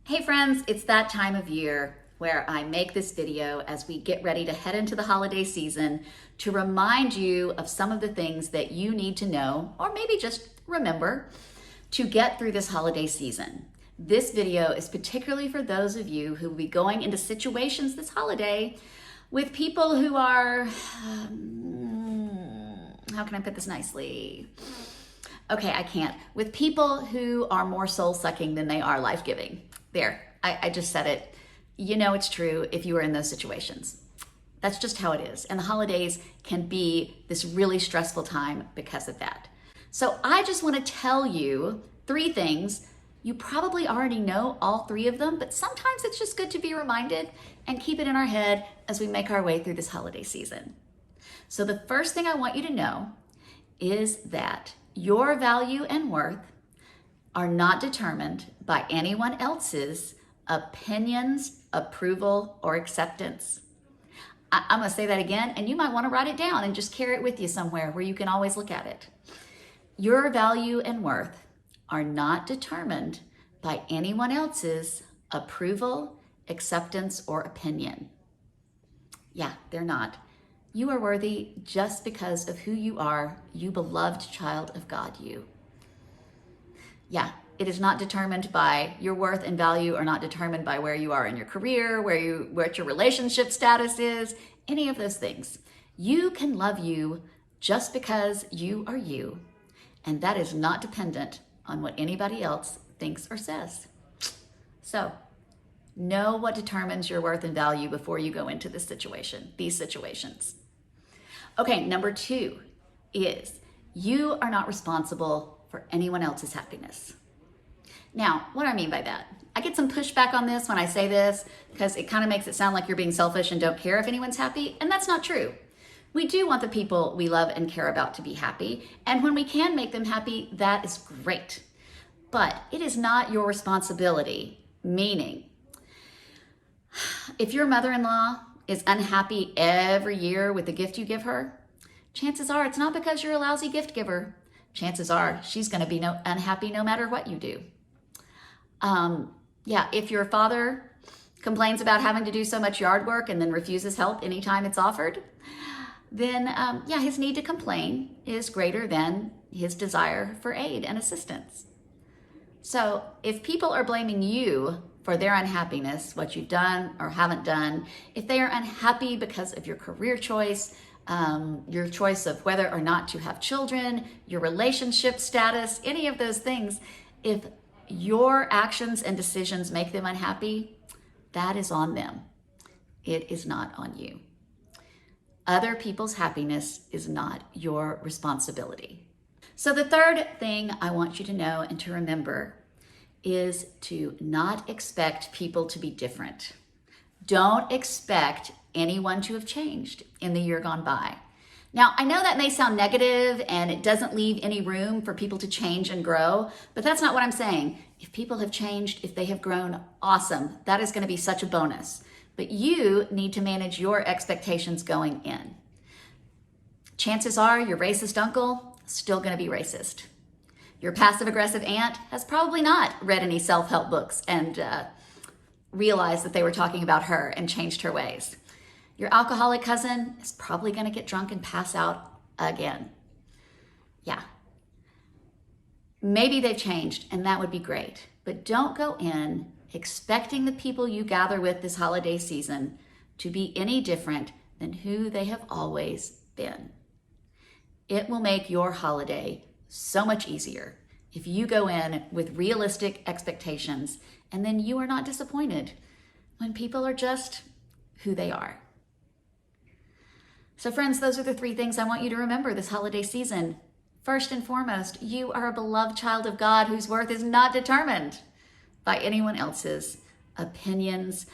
Hey friends, it's that time of year where I make this video as we get ready to head into the holiday season to remind you of some of the things that you need to know, or maybe just remember, to get through this holiday season. This video is particularly for those of you who will be going into situations this holiday with people who are, how can I put this nicely? Okay, I can't. With people who are more soul-sucking than they are life-giving. There, I just said it. You know it's true if you are in those situations. That's just how it is. And the holidays can be this really stressful time because of that. So I just want to tell you 3 things. You probably already know all 3 of them, but sometimes it's just good to be reminded and keep it in our head as we make our way through this holiday season. So the first thing I want you to know is that your value and worth are not determined by anyone else's opinions, approval, or acceptance. I'm gonna say that again, and you might wanna write it down and just carry it with you somewhere where you can always look at it. Your value and worth are not determined by anyone else's approval, acceptance, or opinion. Yeah, they're not. You are worthy just because of who you are, you beloved child of God, you. Yeah, it is not determined by your worth and value, are not determined by where you are in your career, what your relationship status is, any of those things. You can love you just because you are you, and that is not dependent on what anybody else thinks or says. So, know what determines your worth and value before you go into these situations. Okay, number 2 is you are not responsible for anyone else's happiness. Now, what do I mean by that? I get some pushback on this when I say this because it kind of makes it sound like you're being selfish and don't care if anyone's happy, and that's not true. We do want the people we love and care about to be happy, and when we can make them happy, that is great. But it is not your responsibility, meaning if your mother-in-law is unhappy every year with the gift you give her, chances are it's not because you're a lousy gift giver. Chances are she's going to be unhappy no matter what you do. If your father complains about having to do so much yard work and then refuses help anytime it's offered, then his need to complain is greater than his desire for aid and assistance. So if people are blaming you for their unhappiness, what you've done or haven't done, if they are unhappy because of your career choice, your choice of whether or not to have children, your relationship status, any of those things, if your actions and decisions make them unhappy, that is on them. It is not on you. Other people's happiness is not your responsibility. So the third thing I want you to know and to remember is to not expect people to be different. Don't expect anyone to have changed in the year gone by. Now, I know that may sound negative and it doesn't leave any room for people to change and grow, but that's not what I'm saying. If people have changed, if they have grown, awesome. That is going to be such a bonus. But you need to manage your expectations going in. Chances are your racist uncle is still going to be racist. Your passive-aggressive aunt has probably not read any self-help books and realized that they were talking about her and changed her ways. Your alcoholic cousin is probably going to get drunk and pass out again. Yeah. Maybe they've changed, and that would be great. But don't go in expecting the people you gather with this holiday season to be any different than who they have always been. It will make your holiday so much easier if you go in with realistic expectations, and then you are not disappointed when people are just who they are. So friends, those are the 3 things I want you to remember this holiday season. First and foremost, you are a beloved child of God whose worth is not determined by anyone else's opinions,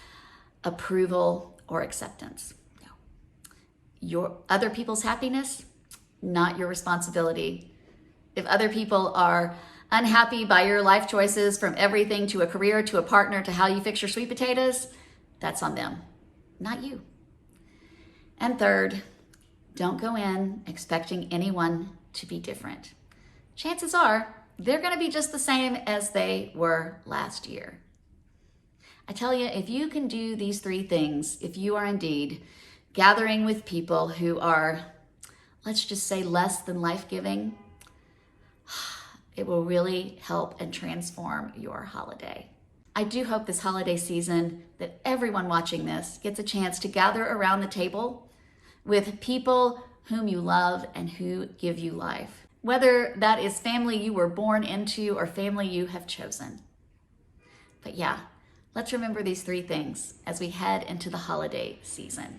approval, or acceptance. No. Your other people's happiness, not your responsibility. If other people are unhappy by your life choices, from everything to a career, to a partner, to how you fix your sweet potatoes, that's on them, not you. And third, don't go in expecting anyone to be different. Chances are they're going to be just the same as they were last year. I tell you, if you can do these three things, if you are indeed gathering with people who are, let's just say, less than life-giving, it will really help and transform your holiday. I do hope this holiday season that everyone watching this gets a chance to gather around the table with people whom you love and who give you life. Whether that is family you were born into or family you have chosen. But yeah, let's remember these three things as we head into the holiday season.